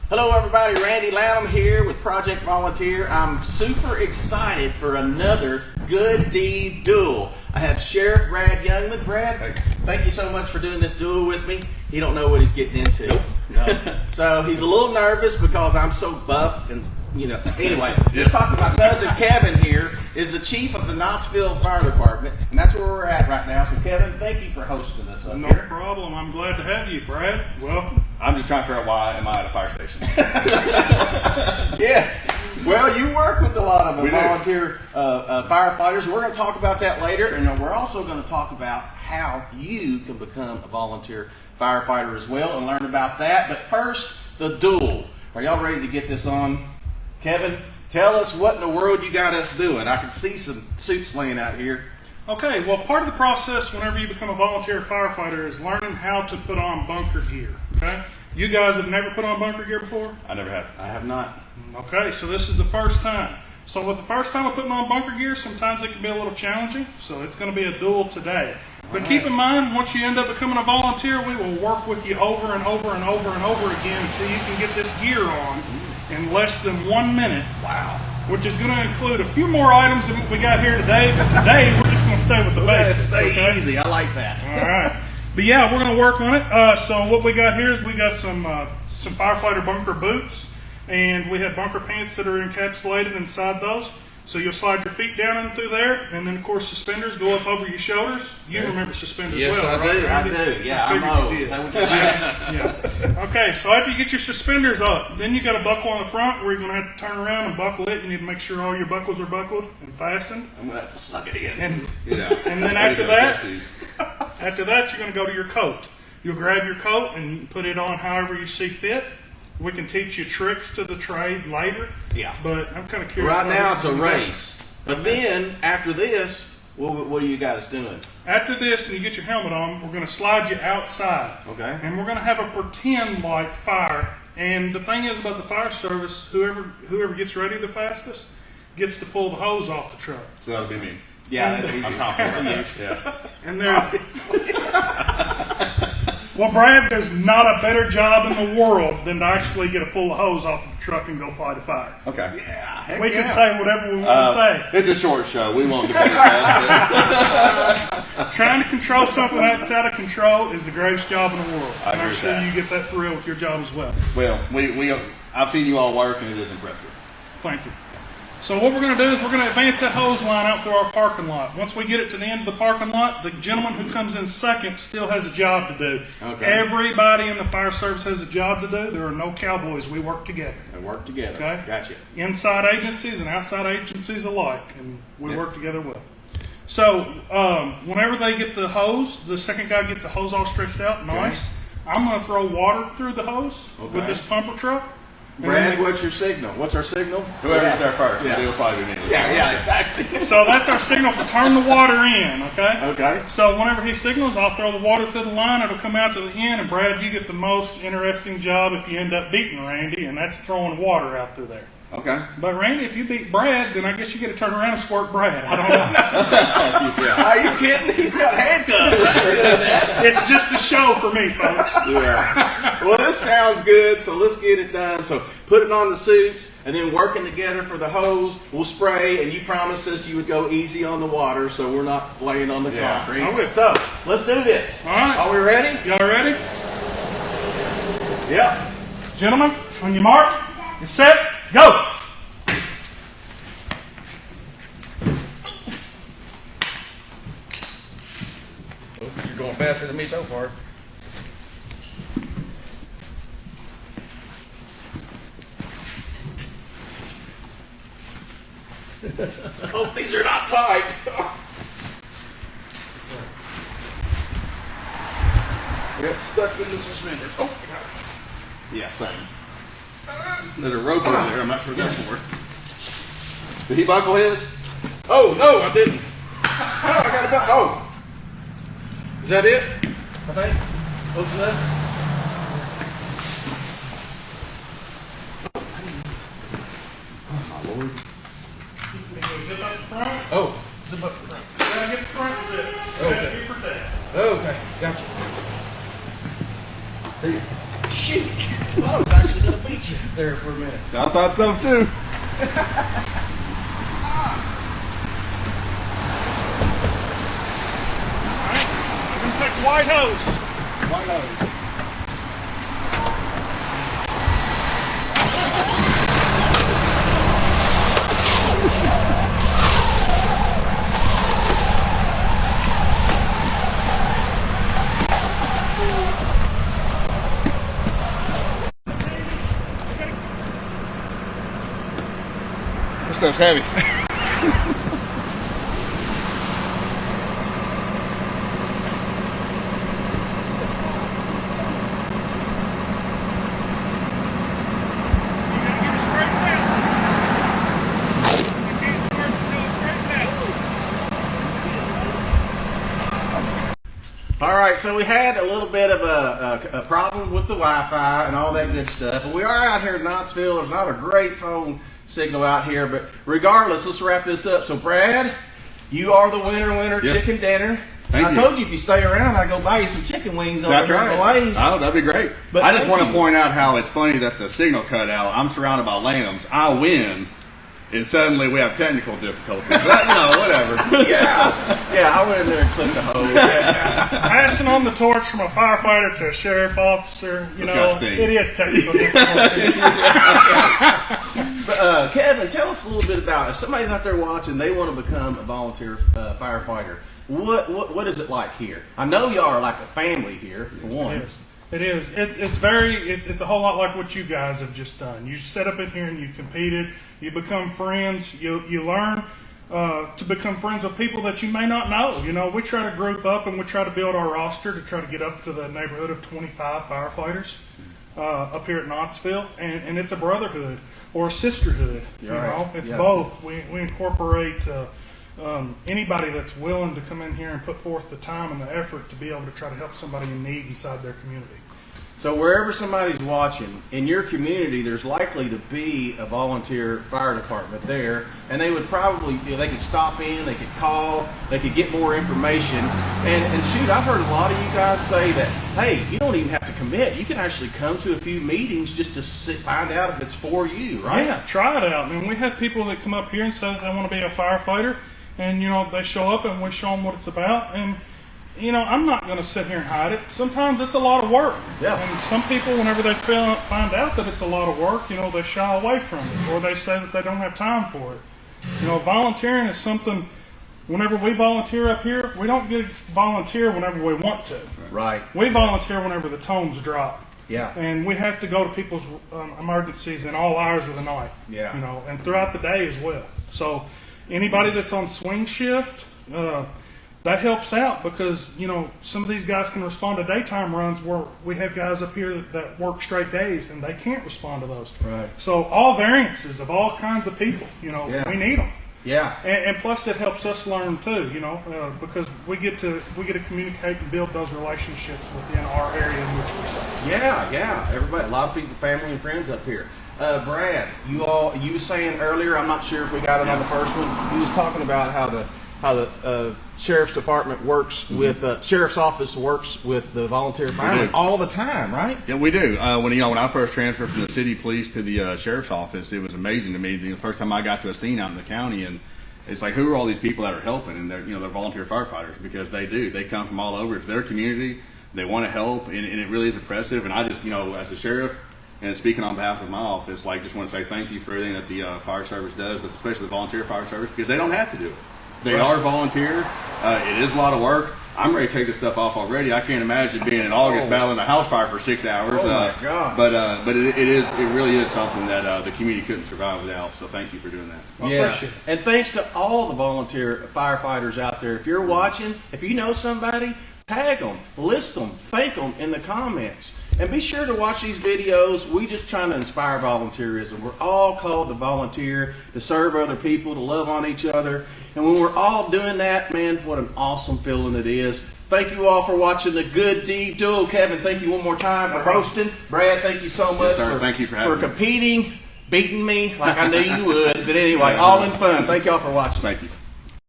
Hello everybody, Randy Lanham here with Project Volunteer. I'm super excited for another Good Deed Duel. I have Sheriff Brad Youngman. Brad, thank you so much for doing this duel with me. He don't know what he's getting into. Nope. No. So he's a little nervous because I'm so buff and anyway, let's talk to my cousin Kevin here, is the chief of the Knoxville Fire Department, and that's where we're at right now. So Kevin, thank you for hosting us up No here. problem. I'm glad to have you, Brad. Welcome. I'm just trying to figure out why am I at a fire station. Yes. Well, you work with a lot of We do. volunteer firefighters. We're going to talk about that later, and we're also going to talk about how you can become a volunteer firefighter as well and learn about that. But first, the duel. Are y'all ready to get this on? Kevin, tell us what in the world you got us doing. I can see some suits laying out here. Okay, well, part of the process whenever you become a volunteer firefighter is learning how to put on bunker gear. Okay? You guys have never put on bunker gear before? I never have. I have not. Okay, so this is the first time. So with the first time of putting on bunker gear, sometimes it can be a little challenging. So it's going to be a duel today. But keep in mind, once you end up becoming a volunteer, we will work with you over and over and over and over again until you can get this gear on in less than 1 minute. Wow. Which is going to include a few more items than what we got here today. But today, we're just going to stay with the basics. Stay okay? easy. I like that. All right. But yeah, we're going to work on it. So what we got here is we got some firefighter bunker boots, and we have bunker pants that are encapsulated inside those. So you'll slide your feet down in through there, and then of course suspenders go up over your shoulders. You remember suspenders Yes, well, I right, do. Randy? I do. Yeah, I'm figured old. you Is did. that what you're saying? Yeah. Okay, so after you get your suspenders up, then you got a buckle on the front where you're going to have to turn around and buckle it. You need to make sure all your buckles are buckled and fastened. I'm going to have to suck it in. And, Yeah. and then after that, you're going to go to your coat. You'll grab your coat and put it on however you see fit. We can teach you tricks to the trade later. Yeah. But I'm kind of curious. Right how now this it's a is gonna go. race. But then, after this, what are you guys doing? After this, and you get your helmet on, we're going to slide you outside. Okay. And we're going to have a pretend like fire. And the thing is about the fire service, whoever gets ready the fastest gets to pull the hose off the truck. So that'll be me. Yeah, that'd be I'm confident about that. Yeah. And there's well, Brad, there's not a better job in the world than to actually get to pull the hose off of the truck and go fight a fire. Okay. Yeah, heck We yeah. can say whatever we want to say. It's a short show. We won't debate that. Trying to control something that's out of control is the greatest job in the world. I And agree I'm with sure that. you get that thrill with your job as well. Well, I've seen you all work, and it is impressive. Thank you. So what we're going to do is we're going to advance that hose line out through our parking lot. Once we get it to the end of the parking lot, the gentleman who comes in second still has a job to do. Okay. Everybody in the fire service has a job to do. There are no cowboys. We work together. They work together. Okay. Gotcha. Inside agencies and outside agencies alike, and we work together well. So whenever they get the hose, the second guy gets the hose all stretched out, nice. I'm going to throw water through the hose with this pumper truck. Brad, what's your signal? What's our signal? Whoever gets there first, Yeah. it'll probably be me. Yeah, exactly. So that's our signal for turn the water in, okay? Okay. So whenever he signals, I'll throw the water through the line, it'll come out to the end, and Brad, you get the most interesting job if you end up beating Randy, and that's throwing water out through there. Okay. But Randy, if you beat Brad, then I guess you get to turn around and squirt Brad. I don't know. Are you kidding? He's got handcuffs. It's just a show for me, folks. Yeah. Well, this sounds good, so let's get it done. So putting on the suits and then working together for the hose. We'll spray, and you promised us you would go easy on the water, so we're not laying on the concrete. I will. So let's do this. All right. Are we ready? Y'all ready? Yep. Gentlemen, on your mark, get set, go! You're going faster than me so far. Oh, these are not tight. Got stuck in the suspenders. Oh, yeah, same. There's a rope over there. I'm not sure what that's for. Did he buckle his? Oh, no, I didn't. Oh, I got a buckle. Oh. Is that it? I think. Close enough? Lord. Zip up the front. Oh, zip up the front. Gotta get the front zip. Okay. Be protected. Okay, gotcha. Shoot. I thought it was actually going to be get you there for a minute. I thought so too. I'm going to take the white hose. White hose. This stuff's heavy. All right, so we had a little bit of a problem with the Wi-Fi and all that good stuff. And we are out here in Knoxville. There's not a great phone signal out here, but regardless, let's wrap this up. So, Brad, you are the winner, Yes. chicken dinner. Thank I you. told you if you stay around, I'd go buy you some chicken wings over That's here right. in Blaze. Oh, that'd be great. But I just thank want to you. point out how it's funny that the signal cut out. I'm surrounded by lambs. I win, and suddenly we have technical difficulties. But, whatever. Yeah, I went in there and clipped the hose. Passing on the torch from a firefighter to a sheriff officer, It's got sting. it is technical difficulty. But, Kevin, tell us a little bit about, if somebody's out there watching, they want to become a volunteer firefighter. What is it like here? I know y'all are like a family here, for one. It is. It's a whole lot like what you guys have just done. You set up in here and you competed. You become friends. You learn to become friends with people that you may not know. You know, we try to group up and we try to build our roster to try to get up to the neighborhood of 25 firefighters up here at Knoxville, and it's a brotherhood or a sisterhood. You know, it's both. We incorporate. Anybody that's willing to come in here and put forth the time and the effort to be able to try to help somebody in need inside their community. So wherever somebody's watching, in your community, there's likely to be a volunteer fire department there, and they would probably, they could stop in, they could call, they could get more information. And shoot, I've heard a lot of you guys say that, hey, you don't even have to commit. You can actually come to a few meetings just to find out if it's for you, right? Yeah, try it out. I mean, we have people that come up here and say that they want to be a firefighter, and, they show up and we show them what it's about. And, I'm not going to sit here and hide it. Sometimes it's a lot of work. Yeah. And some people, whenever they find out that it's a lot of work, they shy away from it, or they say that they don't have time for it. Volunteering is something, whenever we volunteer up here, we don't get volunteer whenever we want to. Right. We volunteer whenever the tones drop. Yeah. And we have to go to people's emergencies in all hours of the night. Yeah. And throughout the day as well. So anybody that's on swing shift, that helps out because, some of these guys can respond to daytime runs where we have guys up here that work straight days and they can't respond to those. Right. So all variances of all kinds of people, Yeah. we need them. Yeah. And plus it helps us learn too, because we get to communicate and build those relationships within our area in which we serve. Yeah. Everybody, a lot of people, family and friends up here. Brad, you were saying earlier, I'm not sure if we got it on the first one. You was talking about how the sheriff's department works with sheriff's office works with the volunteer firemen all the time, right? Yeah, we do. When I first transferred from the city police to the sheriff's office, it was amazing to me. The first time I got to a scene out in the county, and it's like, who are all these people that are helping? And they're volunteer firefighters, because they come from all over. It's their community. They want to help, and it really is impressive. And I just, as a sheriff, and speaking on behalf of my office, just want to say thank you for everything that the fire service does, but especially the volunteer fire service, because they don't have to do it. They are volunteer. It is a lot of work. I'm ready to take this stuff off already. I can't imagine being in August battling a house fire for 6 hours. Oh my gosh. But it really is something that the community couldn't survive without. So thank you for doing that. Yeah. And thanks to all the volunteer firefighters out there. If you're watching, if you know somebody, tag them, list them, thank them in the comments. And be sure to watch these videos. We just trying to inspire volunteerism. We're all called to volunteer, to serve other people, to love on each other. And when we're all doing that, man, what an awesome feeling it is. Thank you all for watching the Good Deed Duel. Kevin, thank you one more time for hosting. Brad, thank you so much Thank you for having me. competing, beating me like I knew you would. But anyway, all in fun. Thank y'all for watching. Thank you.